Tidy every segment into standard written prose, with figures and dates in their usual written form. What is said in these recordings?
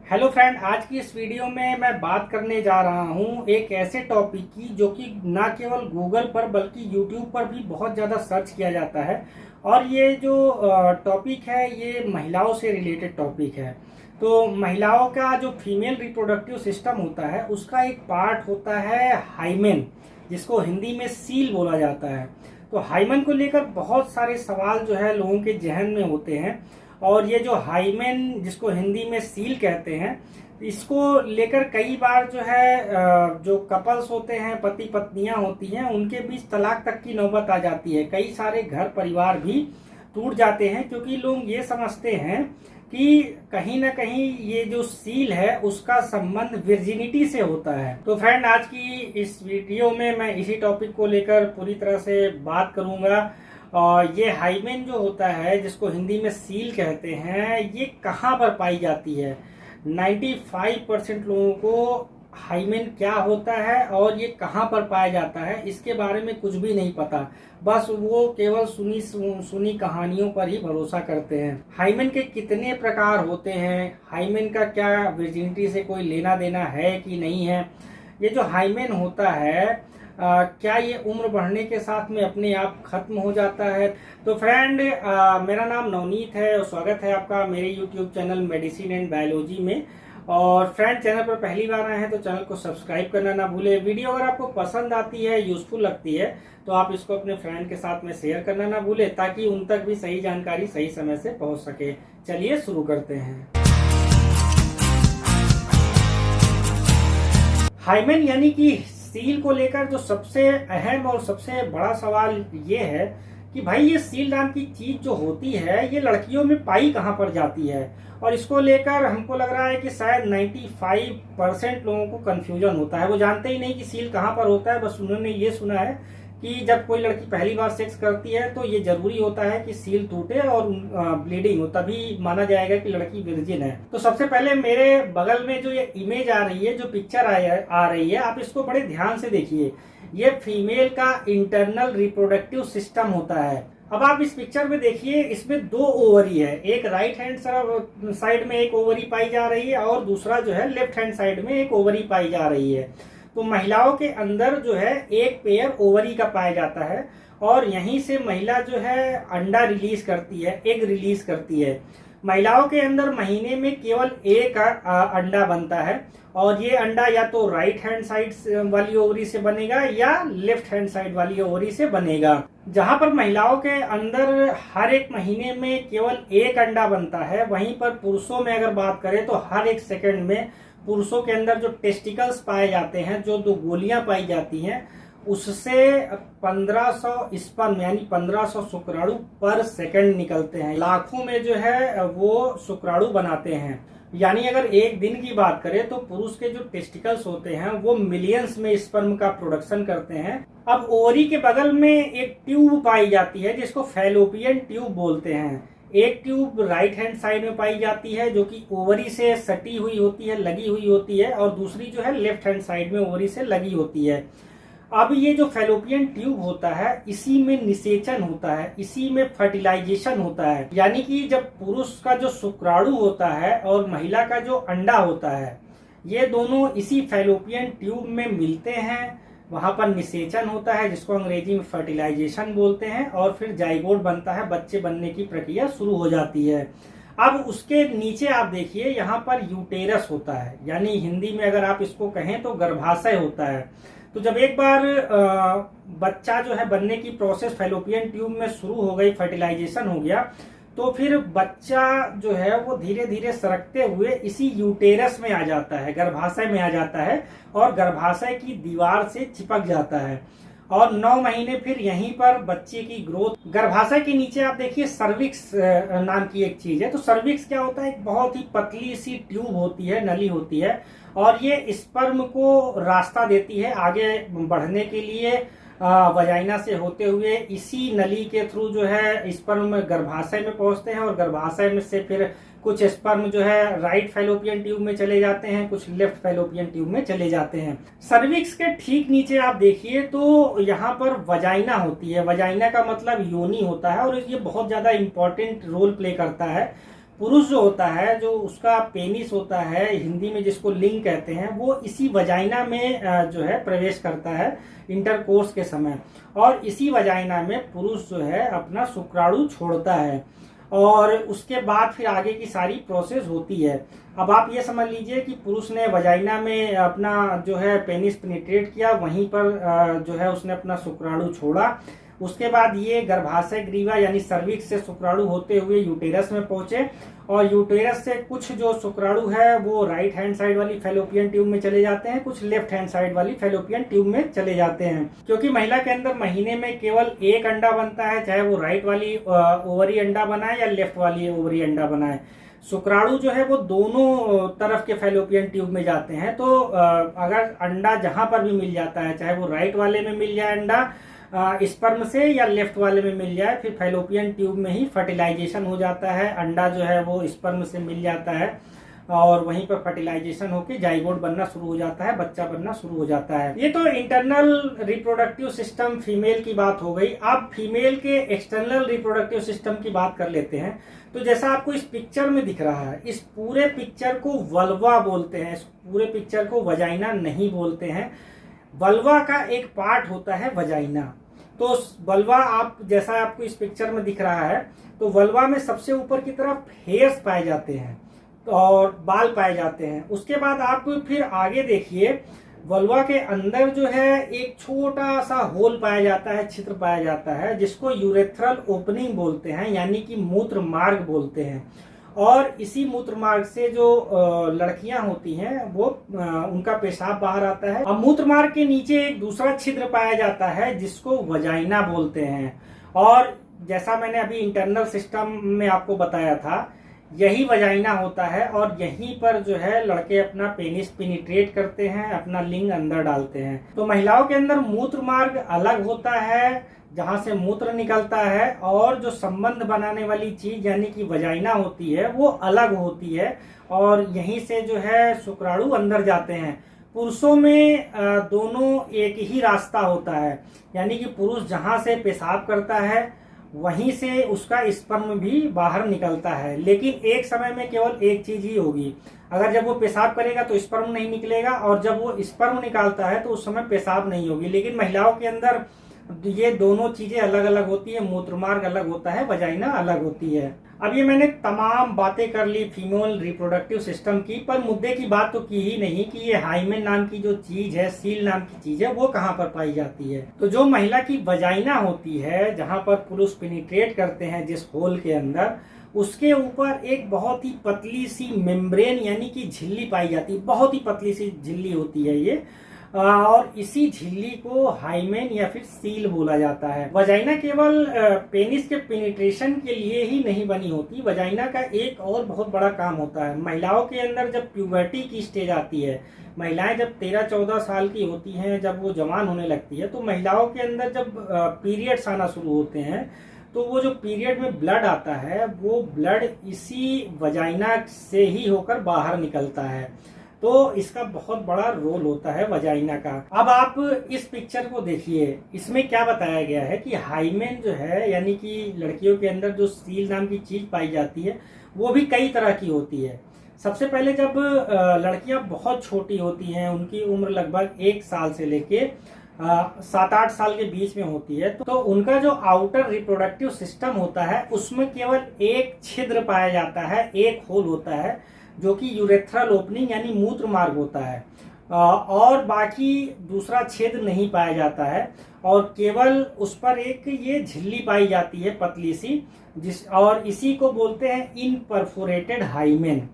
Hello friend, आज की इस वीडियो में मैं बात करने जा रहा हूं एक ऐसे टॉपिक की जो कि ना केवल गूगल पर बल्कि यूट्यूब पर भी बहुत ज़्यादा सर्च किया जाता है। और ये जो टॉपिक है ये महिलाओं से रिलेटेड टॉपिक है। तो महिलाओं का जो फीमेल रिप्रोडक्टिव सिस्टम होता है उसका एक पार्ट होता है हाइमेन, जिसको हिंदी में सील बोला जाता है। तो हाइमेन को लेकर बहुत सारे सवाल जो है लोगों के जहन में होते हैं। और ये जो हाइमेन, जिसको हिंदी में सील कहते हैं, इसको लेकर कई बार जो है जो कपल्स होते हैं, पति पत्नियां होती हैं, उनके बीच तलाक तक की नौबत आ जाती है। कई सारे घर परिवार भी टूट जाते हैं क्योंकि लोग ये समझते हैं कि कहीं ना कहीं ये जो सील है उसका संबंध वर्जिनिटी से होता है। तो फ्रेंड, आज की इस वीडियो में मैं इसी टॉपिक को लेकर पूरी तरह से बात करूंगा। और ये हाइमेन जो होता है, जिसको हिंदी में सील कहते हैं, ये कहाँ पर पाई जाती है। 95% लोगों को हाइमेन क्या होता है और ये कहाँ पर पाया जाता है इसके बारे में कुछ भी नहीं पता। बस वो केवल सुनी कहानियों पर ही भरोसा करते हैं। हाइमेन के कितने प्रकार होते हैं, हाइमेन का क्या वर्जिनिटी से कोई लेना देना है कि नहीं है, ये जो हाइमेन होता है क्या ये उम्र बढ़ने के साथ में अपने आप खत्म हो जाता है। तो फ्रेंड, मेरा नाम नवनीत है और स्वागत है आपका मेरे YouTube channel medicine and biology में। और फ्रेंड, चैनल पर पहली बार आए हैं तो चैनल को सब्सक्राइब करना ना भूले। वीडियो अगर आपको पसंद आती है, यूजफुल लगती है, तो आप इसको अपने फ्रेंड के साथ में शेयर करना ना भूले ताकि उन तक भी सही जानकारी सही समय से पहुंच सके। चलिए शुरू करते हैं। हाइमेन यानी कि सील को लेकर जो सबसे अहम और सबसे बड़ा सवाल ये है कि भाई ये सील नाम की चीज जो होती है ये लड़कियों में पाई कहाँ पर जाती है। और इसको लेकर हमको लग रहा है कि शायद 95% लोगों को कंफ्यूजन होता है। वो जानते ही नहीं कि सील कहाँ पर होता है। बस उन्होंने ये सुना है कि जब कोई लड़की पहली बार सेक्स करती है तो ये जरूरी होता है कि सील टूटे और ब्लीडिंग हो, तभी माना जाएगा कि लड़की वर्जिन है। तो सबसे पहले मेरे बगल में जो ये इमेज आ रही है, जो पिक्चर आ रही है, आप इसको बड़े ध्यान से देखिए। ये फीमेल का इंटरनल रिप्रोडक्टिव सिस्टम होता है। अब आप इस पिक्चर में देखिए, इसमें दो ओवरी है। एक राइट हैंड साइड में एक ओवरी पाई जा रही है और दूसरा जो है लेफ्ट हैंड साइड में एक ओवरी पाई जा रही है। तो महिलाओं के अंदर जो है एक पेयर ओवरी का पाया जाता है और यहीं से महिला जो है अंडा रिलीज करती है, एग रिलीज करती है। महिलाओं के अंदर महीने में केवल एक अंडा बनता है और ये अंडा या तो राइट हैंड साइड वाली ओवरी से बनेगा या लेफ्ट हैंड साइड वाली ओवरी से बनेगा। जहां पर महिलाओं के अंदर हर एक महीने में केवल एक अंडा बनता है, वहीं पर पुरुषों में अगर बात करें तो हर एक सेकंड में पुरुषों के अंदर जो टेस्टिकल्स पाए जाते हैं, जो दो गोलियां पाई जाती हैं, उससे 1500 स्पर्म यानी 1500 शुक्राणु पर सेकंड निकलते हैं। लाखों में जो है वो शुक्राणु बनाते हैं। यानी अगर एक दिन की बात करें तो पुरुष के जो टेस्टिकल्स होते हैं वो मिलियंस में स्पर्म का प्रोडक्शन करते हैं। अब ओवरी के बगल में एक ट्यूब पाई जाती है जिसको फैलोपियन ट्यूब बोलते हैं। एक ट्यूब राइट हैंड साइड में पाई जाती है जो कि ओवरी से सटी हुई होती है, लगी हुई होती है, और दूसरी जो है लेफ्ट हैंड साइड में ओवरी से लगी होती है। अब ये जो फैलोपियन ट्यूब होता है इसी में निषेचन होता है, इसी में फर्टिलाइजेशन होता है। यानी कि जब पुरुष का जो शुक्राणु होता है और महिला का जो अंडा होता है, ये दोनों इसी फैलोपियन ट्यूब में मिलते हैं, वहां पर निषेचन होता है जिसको अंग्रेजी में फर्टिलाइजेशन बोलते हैं, और फिर जाइगोट बनता है, बच्चे बनने की प्रक्रिया शुरू हो जाती है। अब उसके नीचे आप देखिए, यहाँ पर यूटेरस होता है, यानी हिंदी में अगर आप इसको कहें तो गर्भाशय होता है। तो जब एक बार बच्चा जो है बनने की प्रोसेस फैलोपियन ट्यूब में शुरू हो गई, फर्टिलाइजेशन हो गया, तो फिर बच्चा जो है वो धीरे धीरे सरकते हुए इसी यूटेरस में आ जाता है, गर्भाशय में आ जाता है और गर्भाशय की दीवार से चिपक जाता है। और 9 महीने फिर यहीं पर बच्चे की ग्रोथ। गर्भाशय के नीचे आप देखिए सर्विक्स नाम की एक चीज है। तो सर्विक्स क्या होता है? एक बहुत ही पतली सी ट्यूब होती है, नली होती है, और ये स्पर्म को रास्ता देती है आगे बढ़ने के लिए। वजाइना से होते हुए इसी नली के थ्रू जो है स्पर्म गर्भाशय में पहुंचते हैं और गर्भाशय में से फिर कुछ स्पर्म जो है राइट फैलोपियन ट्यूब में चले जाते हैं, कुछ लेफ्ट फैलोपियन ट्यूब में चले जाते हैं। सर्विक्स के ठीक नीचे आप देखिए तो यहाँ पर वजाइना होती है। वजाइना का मतलब योनि होता है और ये बहुत ज्यादा इंपॉर्टेंट रोल प्ले करता है। पुरुष जो होता है, जो उसका पेनिस होता है, हिंदी में जिसको लिंग कहते हैं, वो इसी वजाइना में जो है प्रवेश करता है इंटरकोर्स के समय, और इसी वजाइना में पुरुष जो है अपना शुक्राणु छोड़ता है, और उसके बाद फिर आगे की सारी प्रोसेस होती है। अब आप ये समझ लीजिए कि पुरुष ने वजाइना में अपना जो है पेनिस पेनिट्रेट किया, वहीं पर जो है उसने अपना शुक्राणु छोड़ा। उसके बाद ये गर्भाशय ग्रीवा यानी सर्विक्स से शुक्राणु होते हुए यूटेरस में पहुंचे, और यूटेरस से कुछ जो शुक्राणु है वो राइट हैंड साइड वाली फैलोपियन ट्यूब में चले जाते हैं, कुछ लेफ्ट हैंड साइड वाली फैलोपियन ट्यूब में चले जाते हैं। क्योंकि महिला के अंदर महीने में केवल एक अंडा बनता है, चाहे वो राइट वाली ओवरी अंडा बनाए या लेफ्ट वाली ओवरी अंडा बनाए। शुक्राणु जो है वो दोनों तरफ के फैलोपियन ट्यूब में जाते हैं, तो अगर अंडा जहां पर भी मिल जाता है, चाहे वो राइट वाले में मिल जाए अंडा स्पर्म से, या लेफ्ट वाले में मिल जाए, फिर फैलोपियन ट्यूब में ही फर्टिलाइजेशन हो जाता है। अंडा जो है वो स्पर्म से मिल जाता है और वहीं पर फर्टिलाइजेशन होकर जाइगोट बनना शुरू हो जाता है, बच्चा बनना शुरू हो जाता है। ये तो इंटरनल रिप्रोडक्टिव सिस्टम फीमेल की बात हो गई। अब फीमेल के एक्सटर्नल रिप्रोडक्टिव सिस्टम की बात कर लेते हैं। तो जैसा आपको इस पिक्चर में दिख रहा है, इस पूरे पिक्चर को वल्वा बोलते हैं, इस पूरे पिक्चर को वजाइना नहीं बोलते हैं। वल्वा का एक पार्ट होता है वजाइना। तो वल्वा आप जैसा आपको इस पिक्चर में दिख रहा है, तो वल्वा में सबसे ऊपर की तरफ हेयर्स पाए जाते हैं और बाल पाए जाते हैं। उसके बाद आप फिर आगे देखिए, वल्वा के अंदर जो है एक छोटा सा होल पाया जाता है, छिद्र पाया जाता है, जिसको यूरेथ्रल ओपनिंग बोलते हैं, यानी कि मूत्र मार्ग बोलते हैं। और इसी मूत्र मार्ग से जो लड़कियां होती हैं वो उनका पेशाब बाहर आता है। अब मूत्र मार्ग के नीचे एक दूसरा छिद्र पाया जाता है जिसको वजाइना बोलते हैं। और जैसा मैंने अभी इंटरनल सिस्टम में आपको बताया था, यही वजाइना होता है, और यहीं पर जो है लड़के अपना पेनिस पेनिट्रेट करते हैं, अपना लिंग अंदर डालते हैं। तो महिलाओं के अंदर मूत्र मार्ग अलग होता है, जहां से मूत्र निकलता है, और जो संबंध बनाने वाली चीज यानी कि वजाइना होती है वो अलग होती है, और यहीं से जो है शुक्राणु अंदर जाते हैं। पुरुषों में दोनों एक ही रास्ता होता है, यानी कि पुरुष जहां से पेशाब करता है वहीं से उसका स्पर्म भी बाहर निकलता है, लेकिन एक समय में केवल एक चीज ही होगी। अगर जब वो पेशाब करेगा तो स्पर्म नहीं निकलेगा, और जब वो स्पर्म निकालता है तो उस समय पेशाब नहीं होगी। लेकिन महिलाओं के अंदर ये दोनों चीजें अलग अलग होती है, मूत्रमार्ग अलग होता है, वजाइना अलग होती है। अब ये मैंने तमाम बातें कर ली फीमेल रिप्रोडक्टिव सिस्टम की, पर मुद्दे की बात तो की ही नहीं कि ये हाइमेन नाम की जो चीज है, सील नाम की चीज है, वो कहाँ पर पाई जाती है। तो जो महिला की वजाइना होती है, जहाँ पर पुरुष पेनिट्रेट करते हैं जिस होल के अंदर, उसके ऊपर एक बहुत ही पतली सी मेम्ब्रेन यानी कि झिल्ली पाई जाती है। बहुत ही पतली सी झिल्ली होती है ये, और इसी झिल्ली को हाइमेन या फिर सील बोला जाता है। वजाइना केवल पेनिस के पेनिट्रेशन के लिए ही नहीं बनी होती। वजाइना का एक और बहुत बड़ा काम होता है। महिलाओं के अंदर जब प्यूबर्टी की स्टेज आती है, महिलाएं जब 13-14 साल की होती हैं, जब वो जवान होने लगती है, तो महिलाओं के अंदर जब पीरियड्स आना शुरू होते हैं, तो वो जो पीरियड में ब्लड आता है, वो ब्लड इसी वजाइना से ही होकर बाहर निकलता है। तो इसका बहुत बड़ा रोल होता है वजाइना का। अब आप इस पिक्चर को देखिए, इसमें क्या बताया गया है कि हाइमेन जो है, यानी कि लड़कियों के अंदर जो सील नाम की चीज पाई जाती है, वो भी कई तरह की होती है। सबसे पहले जब लड़कियां बहुत छोटी होती हैं, उनकी उम्र लगभग 1 साल से लेके 7-8 साल के बीच में होती है, तो उनका जो आउटर रिप्रोडक्टिव सिस्टम होता है, उसमें केवल एक छिद्र पाया जाता है, एक होल होता है, जो कि यूरेथ्रल ओपनिंग यानी मूत्र मार्ग होता है, और बाकी दूसरा छेद नहीं पाया जाता है, और केवल उस पर एक ये झिल्ली पाई जाती है पतली सी, और इसी को बोलते हैं इनपरफोरेटेड हाइमेन।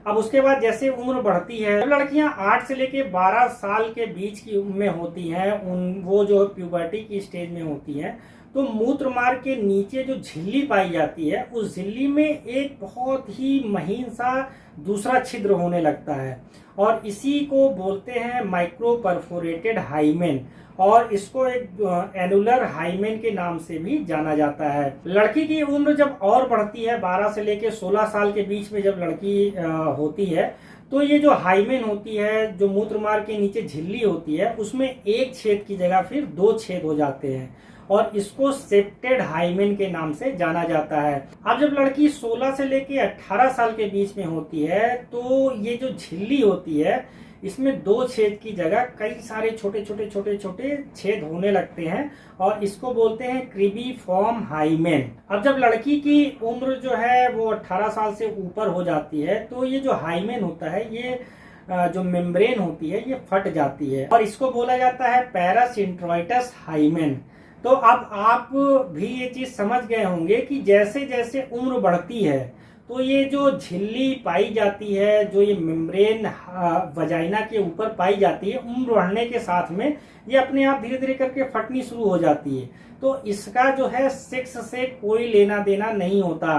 अब उसके बाद जैसे उम्र बढ़ती है, लड़कियां 8 से लेके 12 साल के बीच की में होती हैं, वो जो प्यूबर्टी की स्टेज में होती हैं, तो मूत्र मार्ग के नीचे जो झिल्ली पाई जाती है, उस झिल्ली में एक बहुत ही महीन सा दूसरा छिद्र होने लगता है, और इसी को बोलते हैं माइक्रो परफोरेटेड हाइमेन, और इसको एक एनुलर हाइमेन के नाम से भी जाना जाता है। लड़की की उम्र जब और बढ़ती है, 12 से लेके 16 साल के बीच में जब लड़की होती है, तो ये जो हाइमेन होती है, जो मूत्र मार्ग के नीचे झिल्ली होती है, उसमें एक छेद की जगह फिर 2 छेद हो जाते हैं, और इसको सेप्टेड हाइमेन के नाम से जाना जाता है। अब जब लड़की 16 से लेके 18 साल के बीच में होती है तो ये जो झिल्ली होती है इसमें 2 छेद की जगह कई सारे छोटे छोटे छेद होने लगते हैं और इसको बोलते हैं क्रिबिफॉर्म हाइमेन। अब जब लड़की की उम्र जो है वो 18 साल से ऊपर हो जाती है तो ये जो हाइमेन होता है ये जो मेम्ब्रेन होती है ये फट जाती है और इसको बोला जाता है पैरासिंट्रोइटस हाइमेन। तो अब आप भी ये चीज समझ गए होंगे कि जैसे जैसे उम्र बढ़ती है तो ये जो झिल्ली पाई जाती है, जो ये मेम्ब्रेन वजाइना के ऊपर पाई जाती है, उम्र बढ़ने के साथ में ये अपने आप धीरे धीरे करके फटनी शुरू हो जाती है। तो इसका जो है सेक्स से कोई लेना देना नहीं होता।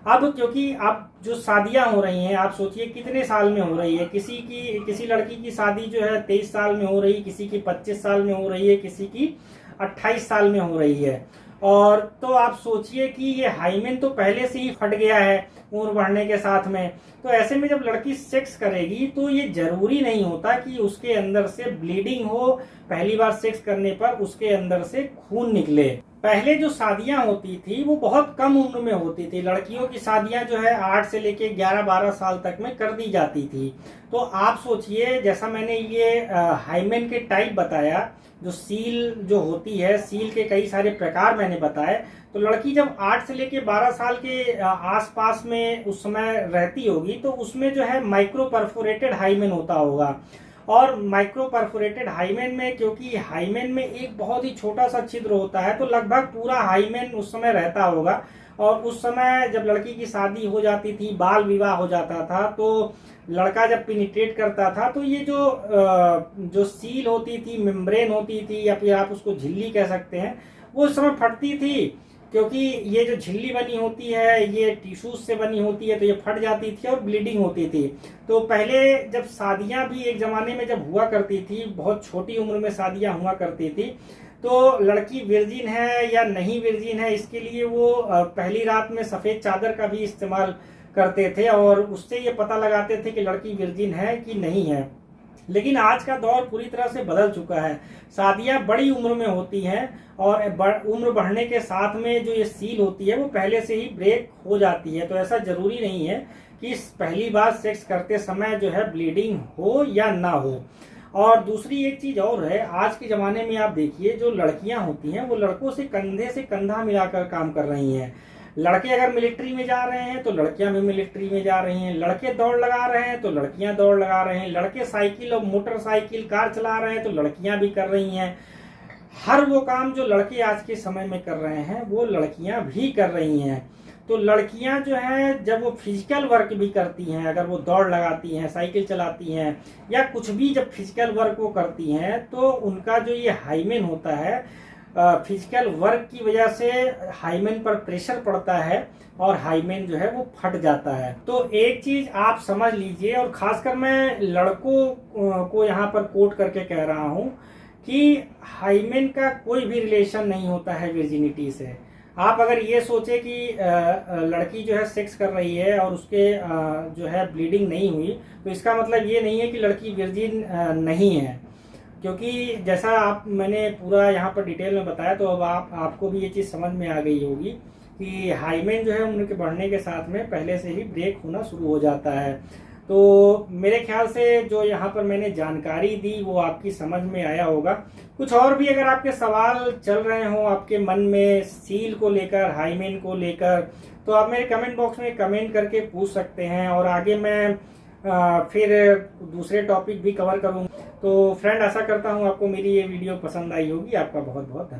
अब क्योंकि अब जो शादियां हो रही हैं, आप सोचिए कितने साल में हो रही है, किसी लड़की की शादी जो है 23 साल में हो रही है, किसी की 25 साल में हो रही है, किसी की 28 साल में हो रही है। और तो आप सोचिए कि ये हाइमेन तो पहले से ही फट गया है उम्र बढ़ने के साथ में। तो ऐसे में जब लड़की सेक्स करेगी तो ये जरूरी नहीं होता कि उसके अंदर से ब्लीडिंग हो, पहली बार सेक्स करने पर उसके अंदर से खून निकले। पहले जो शादियां होती थी वो बहुत कम उम्र में होती थी। लड़कियों की शादियां जो है 8 से लेके 11-12 साल तक में कर दी जाती थी। तो आप सोचिए, जैसा मैंने ये हाइमेन के टाइप बताया, जो सील जो होती है, सील के कई सारे प्रकार मैंने बताए, तो लड़की जब 8 से लेके 12 साल के आसपास में उस समय रहती होगी तो उसमें जो है माइक्रो परफोरेटेड हाइमेन होता होगा। और माइक्रो परफोरेटेड हाइमेन में, क्योंकि हाइमेन में एक बहुत ही छोटा सा छिद्र होता है, तो लगभग पूरा हाइमेन उस समय रहता होगा। और उस समय जब लड़की की शादी हो जाती थी, बाल विवाह हो जाता था, तो लड़का जब पिनिट्रेट करता था तो ये जो सील होती थी, मेम्ब्रेन होती थी, या फिर आप उसको झिल्ली कह सकते हैं, वो उस समय फटती थी। क्योंकि ये जो झिल्ली बनी होती है ये टिश्यूज से बनी होती है, तो ये फट जाती थी और ब्लीडिंग होती थी। तो पहले जब शादियां भी एक जमाने में जब हुआ करती थी, बहुत छोटी उम्र में शादियां हुआ करती थी, तो लड़की विर्जिन है या नहीं विर्जिन है इसके लिए वो पहली रात में सफेद चादर का भी इस्तेमाल करते थे और उससे ये पता लगाते थे कि लड़की विर्जिन है कि नहीं है। लेकिन आज का दौर पूरी तरह से बदल चुका है। शादियां बड़ी उम्र में होती हैं और उम्र बढ़ने के साथ में जो ये सील होती है वो पहले से ही ब्रेक हो जाती है। तो ऐसा जरूरी नहीं है कि पहली बार सेक्स करते समय जो है ब्लीडिंग हो या ना हो। और दूसरी एक चीज और है, आज के जमाने में आप देखिए जो लड़कियां होती हैं वो लड़कों से कंधा मिलाकर काम कर रही हैं। लड़के अगर मिलिट्री में जा रहे हैं तो लड़कियां भी मिलिट्री में जा रही हैं, लड़के दौड़ लगा रहे हैं तो लड़कियां दौड़ लगा रहे हैं, लड़के साइकिल और मोटरसाइकिल कार चला रहे हैं तो लड़कियां भी कर रही हैं। हर वो काम जो लड़के आज के समय में कर रहे हैं वो लड़कियां भी कर रही हैं। तो लड़कियां जो है जब वो फिजिकल वर्क भी करती हैं, अगर वो दौड़ लगाती हैं, साइकिल चलाती हैं या कुछ भी जब फिजिकल वर्क वो करती हैं, तो उनका जो ये हाइमेन होता है, फिजिकल वर्क की वजह से हाइमेन पर प्रेशर पड़ता है और हाइमेन जो है वो फट जाता है। तो एक चीज आप समझ लीजिए, और खासकर मैं लड़कों को यहाँ पर कोट करके कह रहा हूँ कि हाइमेन का कोई भी रिलेशन नहीं होता है वर्जिनिटी से। आप अगर ये सोचे कि लड़की जो है सेक्स कर रही है और उसके जो है ब्लीडिंग नहीं हुई, तो इसका मतलब ये नहीं है कि लड़की वर्जिन नहीं है। क्योंकि जैसा मैंने पूरा यहाँ पर डिटेल में बताया, तो अब आपको भी ये चीज़ समझ में आ गई होगी कि हाइमेन जो है उम्र के बढ़ने के साथ में पहले से ही ब्रेक होना शुरू हो जाता है। तो मेरे ख्याल से जो यहाँ पर मैंने जानकारी दी वो आपकी समझ में आया होगा। कुछ और भी अगर आपके सवाल चल रहे हो आपके मन में सील को लेकर, हाइमेन को लेकर, तो आप मेरे कमेंट बॉक्स में कमेंट करके पूछ सकते हैं और आगे मैं फिर दूसरे टॉपिक भी कवर करूँगा। तो फ्रेंड, आशा करता हूँ आपको मेरी ये वीडियो पसंद आई होगी। आपका बहुत बहुत धन्यवाद।